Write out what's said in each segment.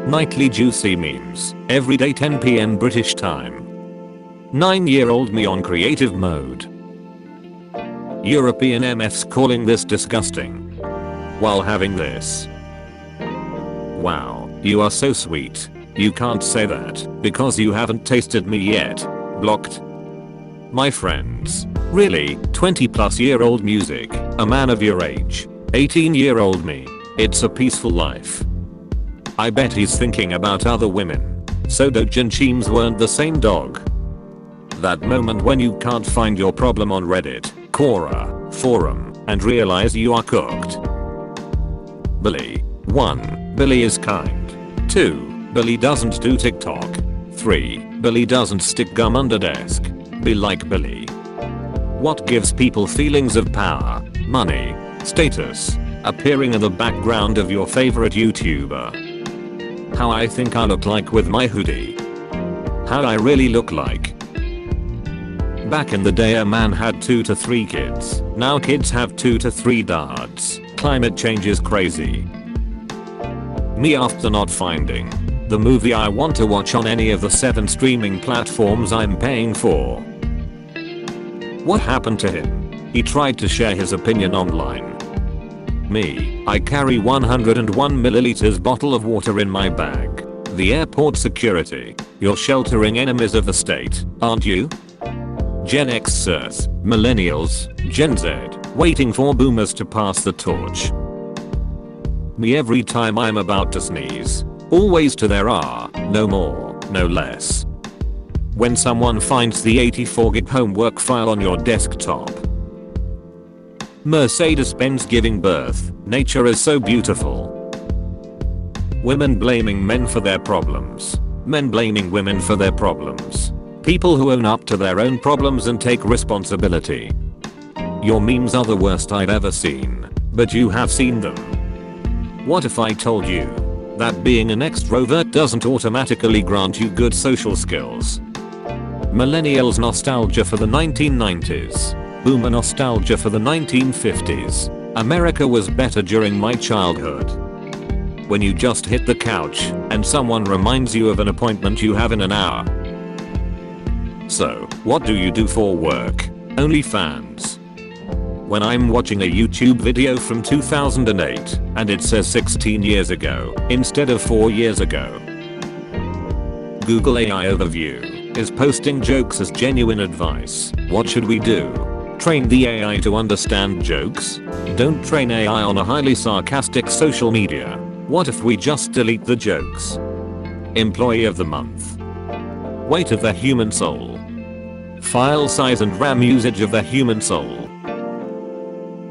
Nightly juicy memes, everyday 10 p.m. British time. 9-year-old me on creative mode. European MFs calling this disgusting. While having this. Wow, you are so sweet. You can't say that, because you haven't tasted me yet. Blocked. My friends. Really, 20+ year old music, a man of your age. 18-year-old me. It's a peaceful life. I bet he's thinking about other women. So dojinchims weren't the same dog. That moment when you can't find your problem on Reddit, Quora, forum, and realize you are cooked. Billy. 1. Billy is kind. 2. Billy doesn't do TikTok. 3. Billy doesn't stick gum under desk. Be like Billy. What gives people feelings of power, money, status, appearing in the background of your favorite YouTuber? How I think I look like with my hoodie. How I really look like. Back in the day a man had 2 to 3 kids. Now kids have 2 to 3 dads. Climate change is crazy. Me after not finding the movie I want to watch on any of the 7 streaming platforms I'm paying for. What happened to him? He tried to share his opinion online. Me, I carry 101 milliliters bottle of water in my bag. The airport security. You're sheltering enemies of the state, aren't you? Gen Xers, millennials, Gen Z, waiting for boomers to pass the torch. Me every time I'm about to sneeze. Always to there are, no more, no less. When someone finds the 84 gig homework file on your desktop. Mercedes-Benz giving birth. Nature is so beautiful. Women blaming men for their problems. Men blaming women for their problems. People who own up to their own problems and take responsibility. Your memes are the worst I've ever seen. But you have seen them. What if I told you that being an extrovert doesn't automatically grant you good social skills? Millennials nostalgia for the 1990s. Boomer nostalgia for the 1950s. America was better during my childhood. When you just hit the couch and someone reminds you of an appointment you have in an hour. So, what do you do for work? OnlyFans. When I'm watching a YouTube video from 2008 and it says 16 years ago instead of 4 years ago. Google AI overview is posting jokes as genuine advice. What should we do? Train the AI to understand jokes? Don't train AI on a highly sarcastic social media. What if we just delete the jokes? Employee of the month. Weight of the human soul. File size and RAM usage of the human soul.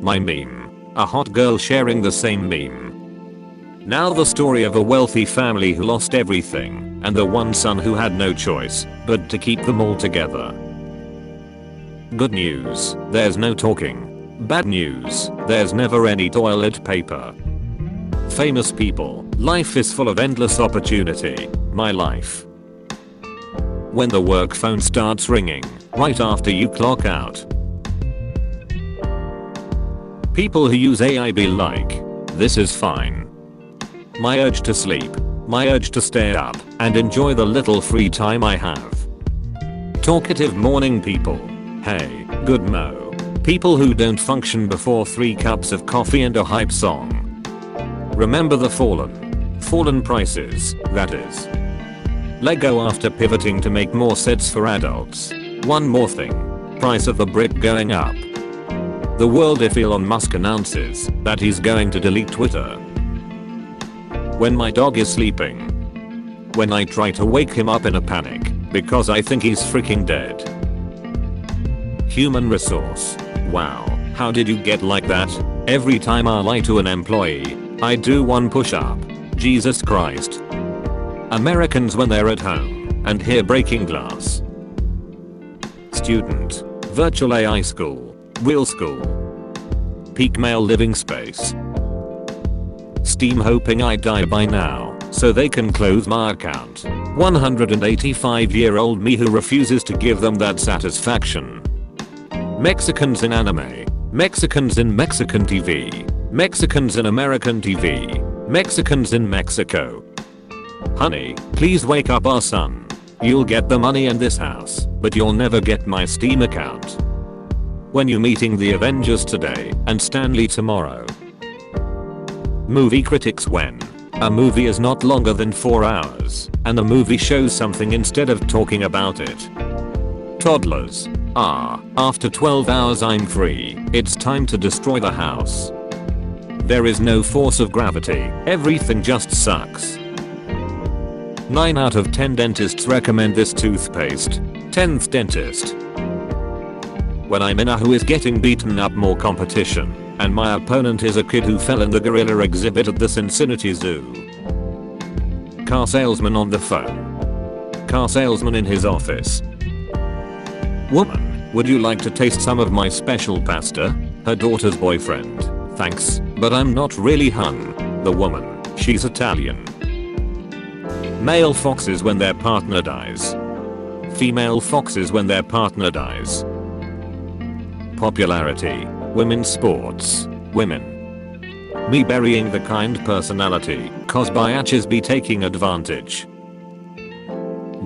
My meme. A hot girl sharing the same meme. Now the story of a wealthy family who lost everything and the one son who had no choice but to keep them all together. Good news, there's no talking. Bad news, there's never any toilet paper. Famous people, life is full of endless opportunity. My life. When the work phone starts ringing, right after you clock out. People who use AI be like, this is fine. My urge to sleep, my urge to stay up and enjoy the little free time I have. Talkative morning people. Hey, good mo. People who don't function before 3 cups of coffee and a hype song. Remember the fallen prices, that is. Lego after pivoting to make more sets for adults. One more thing. Price of the brick going up. The world if Elon Musk announces that he's going to delete Twitter. When my dog is sleeping. When I try to wake him up in a panic because I think he's freaking dead. Human resource. Wow, how did you get like that? Every time I lie to an employee, I do 1 push-up. Jesus Christ. Americans when they're at home and hear breaking glass. Student. Virtual AI school. Real school. Peak male living space. Steam hoping I die by now so they can close my account. 185-year-old me who refuses to give them that satisfaction. Mexicans in anime. Mexicans in Mexican TV. Mexicans in American TV. Mexicans in Mexico. Honey, please wake up our son. You'll get the money in this house, but you'll never get my Steam account. When you meeting the Avengers today and Stanley tomorrow? Movie critics when a movie is not longer than 4 hours and the movie shows something instead of talking about it. Toddlers. After 12 hours I'm free. It's time to destroy the house. There is no force of gravity. Everything just sucks. 9 out of 10 dentists recommend this toothpaste. 10th dentist. When I'm in a who is getting beaten up more competition, and my opponent is a kid who fell in the gorilla exhibit at the Cincinnati Zoo. Car salesman on the phone. Car salesman in his office. Woman, would you like to taste some of my special pasta? Her daughter's boyfriend. Thanks, but I'm not really hung. The woman, she's Italian. Male foxes when their partner dies. Female foxes when their partner dies. Popularity. Women's sports. Women. Me burying the kind personality, cause biatches be taking advantage.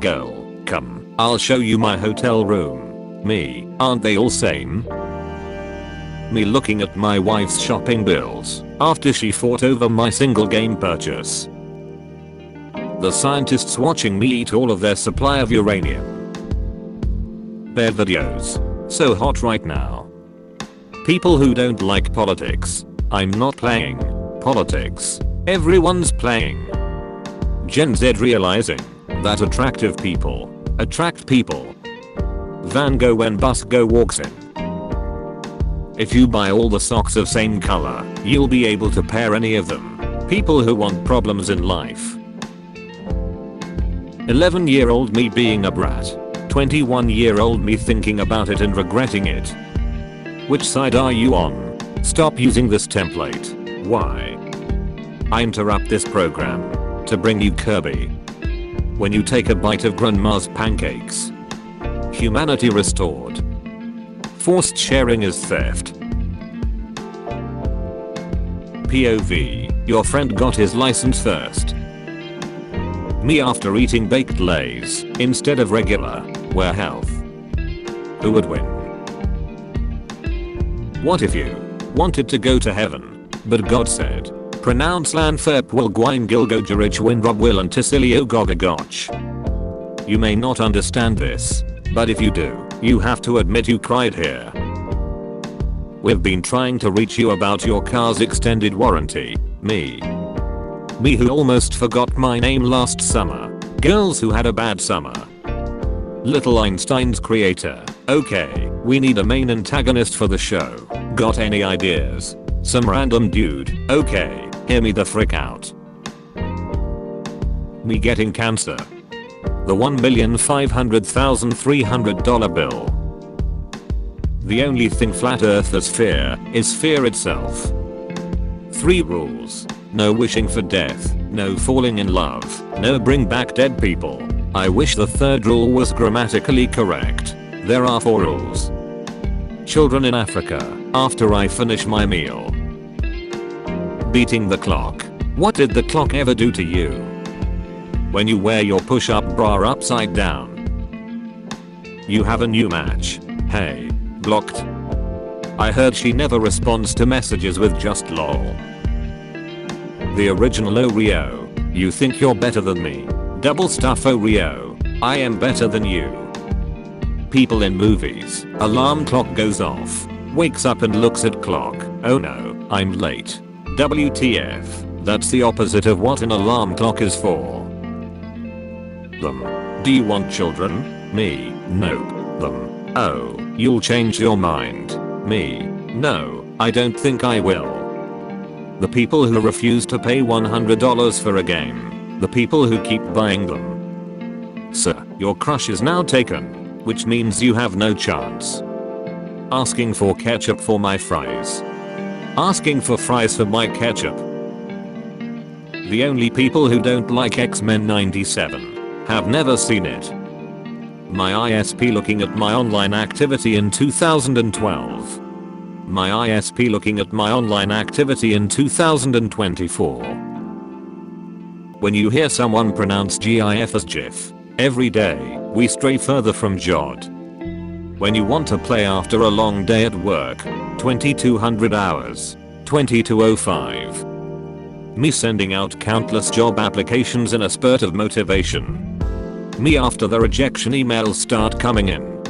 Girl, come, I'll show you my hotel room. Me, aren't they all same? Me looking at my wife's shopping bills after she fought over my single game purchase. The scientists watching me eat all of their supply of uranium. Their videos. So hot right now. People who don't like politics. I'm not playing politics. Everyone's playing. Gen Z realizing that attractive people attract people. Van Gogh when Busgo walks in. If you buy all the socks of same color, you'll be able to pair any of them. People who want problems in life. 11-year-old me being a brat. 21-year-old me thinking about it and regretting it. Which side are you on? Stop using this template. Why? I interrupt this program to bring you Kirby. When you take a bite of grandma's pancakes. Humanity restored. Forced sharing is theft. POV. Your friend got his license first. Me after eating baked lays instead of regular. Where health. Who would win? What if you wanted to go to heaven, but God said, pronounce Lanferp will Gwyn Gilgo Jarich Win Rob Will and Tissilio Gogagotch. You may not understand this, but if you do, you have to admit you cried here. We've been trying to reach you about your car's extended warranty. Me who almost forgot my name last summer. Girls who had a bad summer. Little Einstein's creator. Okay, we need a main antagonist for the show. Got any ideas? Some random dude. Okay, hear me the frick out. Me getting cancer. The $1,500,300 bill. The only thing flat earthers fear is fear itself. 3 rules. No wishing for death. No falling in love. No bring back dead people. I wish the 3rd rule was grammatically correct. There are 4 rules. Children in Africa. After I finish my meal. Beating the clock. What did the clock ever do to you? When you wear your push-up bra upside down. You have a new match. Hey. Blocked. I heard she never responds to messages with just lol. The original Oreo. You think you're better than me. Double stuff Oreo. I am better than you. People in movies. Alarm clock goes off. Wakes up and looks at clock. Oh no, I'm late. WTF. That's the opposite of what an alarm clock is for. Them. Do you want children? Me. Nope. Them. Oh, you'll change your mind. Me. No, I don't think I will. The people who refuse to pay $100 for a game. The people who keep buying them. Sir, your crush is now taken. Which means you have no chance. Asking for ketchup for my fries. Asking for fries for my ketchup. The only people who don't like X-Men 97 have never seen it. My ISP looking at my online activity in 2012. My ISP looking at my online activity in 2024. When you hear someone pronounce GIF as GIF. Every day, we stray further from Jod. When you want to play after a long day at work. 2200 hours. 2205. Me sending out countless job applications in a spurt of motivation. Me after the rejection emails start coming in.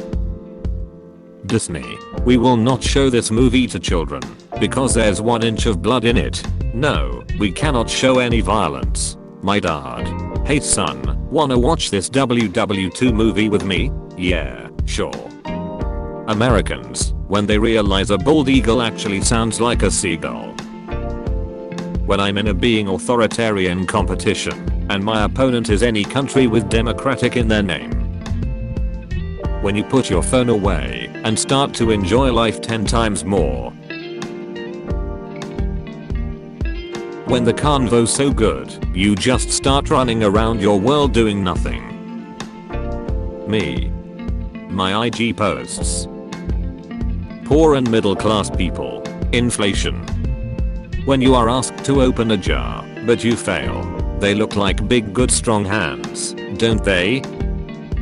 Disney, we will not show this movie to children because there's 1 inch of blood in it. No, we cannot show any violence. My dad. Hey son, wanna watch this WW2 movie with me? Yeah, sure. Americans, when they realize a bald eagle actually sounds like a seagull. When I'm in a being authoritarian competition, and my opponent is any country with democratic in their name. When you put your phone away and start to enjoy life 10 times more. When the convo's so good, you just start running around your world doing nothing. Me. My IG posts. Poor and middle class people. Inflation. When you are asked to open a jar, but you fail. They look like big good strong hands, don't they?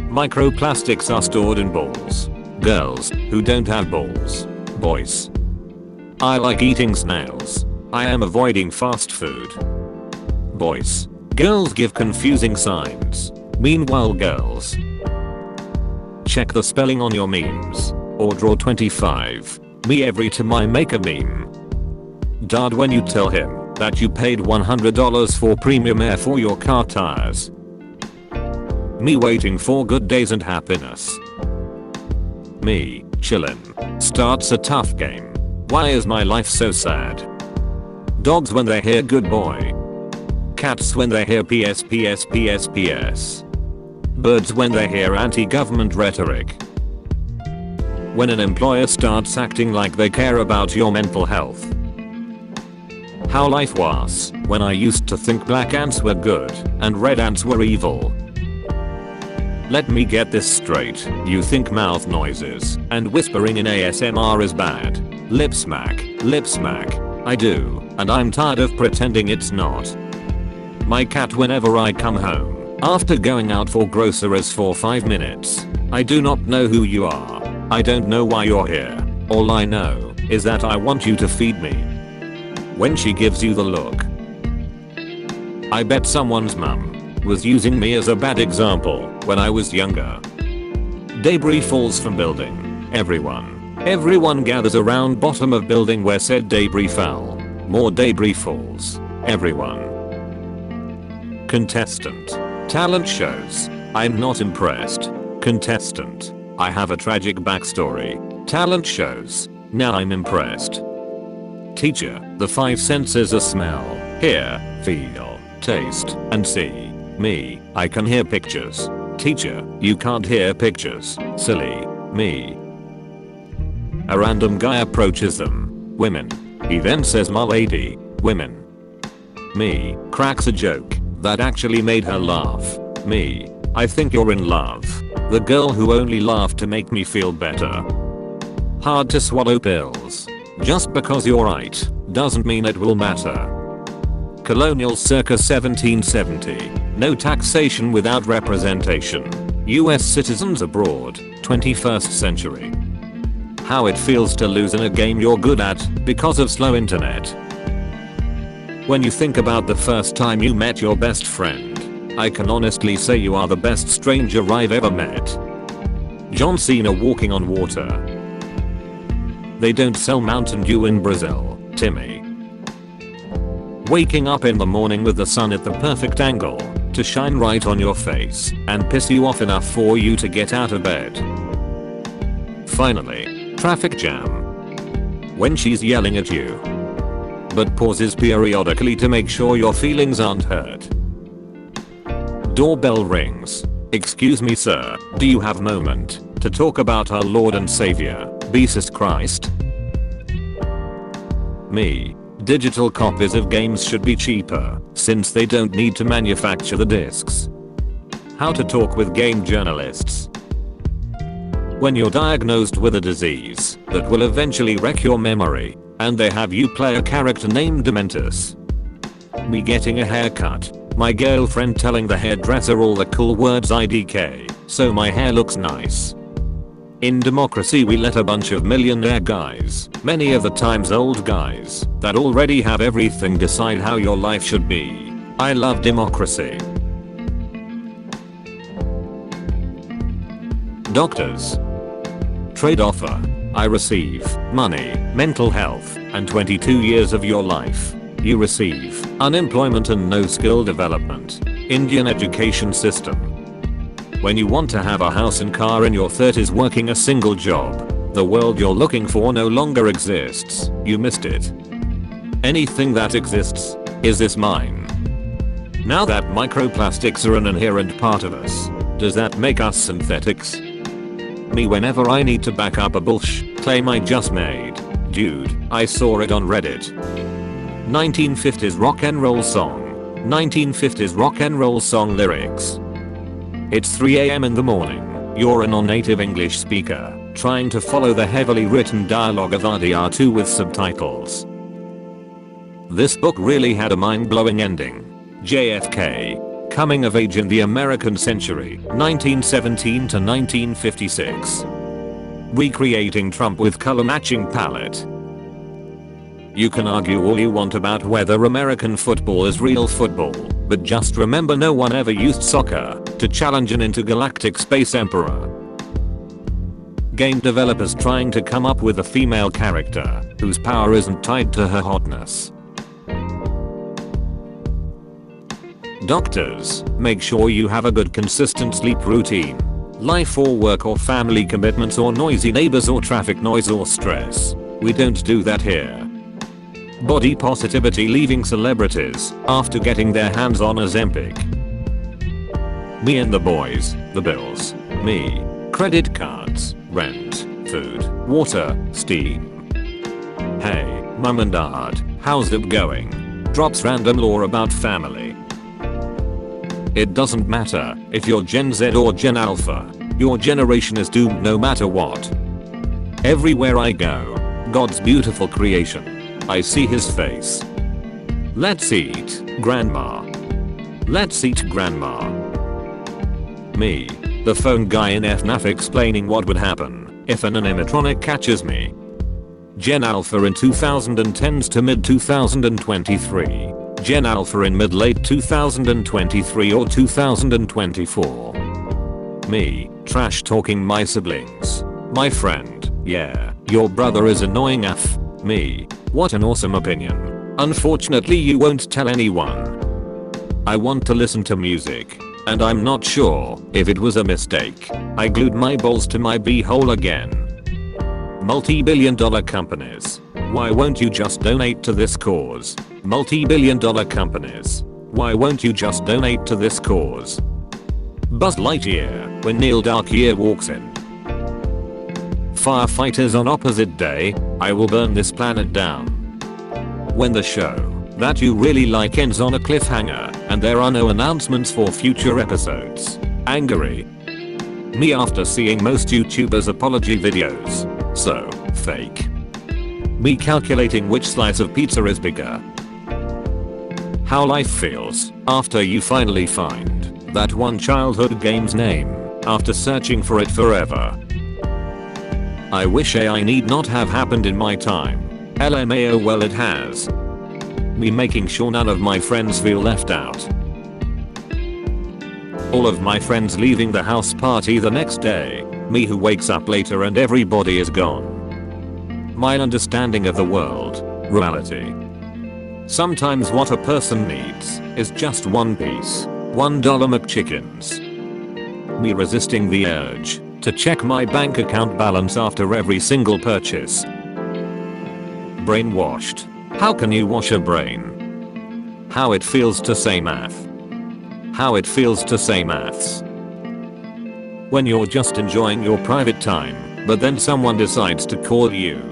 Microplastics are stored in balls. Girls who don't have balls. Boys. I like eating snails. I am avoiding fast food. Boys. Girls give confusing signs. Meanwhile girls. Check the spelling on your memes. Or draw 25. Me every time I make a meme. Dad when you tell him that you paid $100 for premium air for your car tires. Me waiting for good days and happiness. Me, chillin'. Starts a tough game. Why is my life so sad? Dogs when they hear good boy. Cats when they hear PS PS PS PS. Birds when they hear anti-government rhetoric. When an employer starts acting like they care about your mental health. How life was when I used to think black ants were good and red ants were evil. Let me get this straight. You think mouth noises and whispering in ASMR is bad. Lip smack, I do, and I'm tired of pretending it's not. My cat whenever I come home, after going out for groceries for 5 minutes. I do not know who you are. I don't know why you're here. All I know is that I want you to feed me. When she gives you the look. I bet someone's mum was using me as a bad example when I was younger. Debris falls from building. Everyone gathers around bottom of building where said debris fell. More debris falls. Everyone. Contestant. Talent shows. I'm not impressed. Contestant. I have a tragic backstory. Talent shows. Now I'm impressed. Teacher. The 5 senses are smell, hear, feel, taste, and see. Me. I can hear pictures. Teacher. You can't hear pictures. Silly. Me. A random guy approaches them. Women. He then says my lady. Women. Me. Cracks a joke that actually made her laugh. Me. I think you're in love. The girl who only laughed to make me feel better. Hard to swallow pills. Just because you're right doesn't mean it will matter. Colonial circa 1770. No taxation without representation. US citizens abroad. 21st century. How it feels to lose in a game you're good at because of slow internet. When you think about the first time you met your best friend, I can honestly say you are the best stranger I've ever met. John Cena walking on water. They don't sell Mountain Dew in Brazil, Timmy. Waking up in the morning with the sun at the perfect angle to shine right on your face and piss you off enough for you to get out of bed. Finally, traffic jam. When she's yelling at you, but pauses periodically to make sure your feelings aren't hurt. Doorbell rings. Excuse me sir, do you have a moment to talk about our Lord and Savior, Jesus Christ? Me. Digital copies of games should be cheaper, since they don't need to manufacture the discs. How to talk with game journalists. When you're diagnosed with a disease that will eventually wreck your memory, and they have you play a character named Dementus. Me getting a haircut. My girlfriend telling the hairdresser all the cool words IDK, so my hair looks nice. In democracy we let a bunch of millionaire guys, many of the times old guys, that already have everything decide how your life should be. I love democracy. Doctors. Trade offer. I receive money, mental health, and 22 years of your life. You receive unemployment and no skill development. Indian education system. When you want to have a house and car in your 30s working a single job, the world you're looking for no longer exists. You missed it. Anything that exists is this mine. Now that microplastics are an inherent part of us, does that make us synthetics? Me whenever I need to back up a bullshit claim I just made. Dude, I saw it on Reddit. 1950s rock and roll song. 1950s rock and roll song lyrics. It's 3 AM in the morning. You're a non-native English speaker, trying to follow the heavily written dialogue of RDR2 with subtitles. This book really had a mind-blowing ending. JFK. Coming of age in the American century, 1917 to 1956. Recreating Trump with color matching palette. You can argue all you want about whether American football is real football, but just remember no one ever used soccer to challenge an intergalactic space emperor. Game developers trying to come up with a female character whose power isn't tied to her hotness. Doctors, make sure you have a good consistent sleep routine. Life or work or family commitments or noisy neighbors or traffic noise or stress. We don't do that here. Body positivity leaving celebrities after getting their hands on Ozempic. Me and the boys, the bills. Me. Credit cards, rent, food, water, steam. Hey, mum and dad, how's it going? Drops random lore about family. It doesn't matter if you're Gen Z or Gen Alpha. Your generation is doomed no matter what. Everywhere I go, God's beautiful creation, I see his face. Let's eat, grandma. Let's eat, grandma. Me, the phone guy in FNAF explaining what would happen if an animatronic catches me. Gen Alpha in 2010s to mid 2023. Gen Alpha in mid-late 2023 or 2024. Me, trash talking my siblings. My friend, yeah, your brother is annoying AF. Me, what an awesome opinion. Unfortunately you won't tell anyone. I want to listen to music, and I'm not sure if it was a mistake. I glued my balls to my beehole again. Multi-billion-dollar companies. Why won't you just donate to this cause? Multi-billion-dollar companies. Why won't you just donate to this cause? Buzz Lightyear when Neil Darkyear walks in. Firefighters on opposite day, I will burn this planet down. When the show that you really like ends on a cliffhanger and there are no announcements for future episodes. Angry. Me after seeing most YouTubers' apology videos. So fake. Me calculating which slice of pizza is bigger. How life feels after you finally find that one childhood game's name after searching for it forever. I wish AI need not have happened in my time. LMAO, well it has. Me making sure none of my friends feel left out. All of my friends leaving the house party the next day. Me who wakes up later and everybody is gone. My understanding of the world, reality. Sometimes what a person needs is just one piece, $1 McChickens. Me resisting the urge to check my bank account balance after every single purchase. Brainwashed. How can you wash a brain? How it feels to say math. How it feels to say maths. When you're just enjoying your private time, but then someone decides to call you.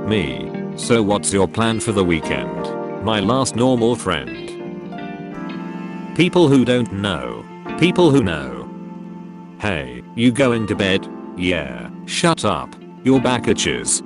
Me. So what's your plan for the weekend? My last normal friend. People who don't know. People who know. Hey, you going to bed? Yeah, shut up. Your back itches.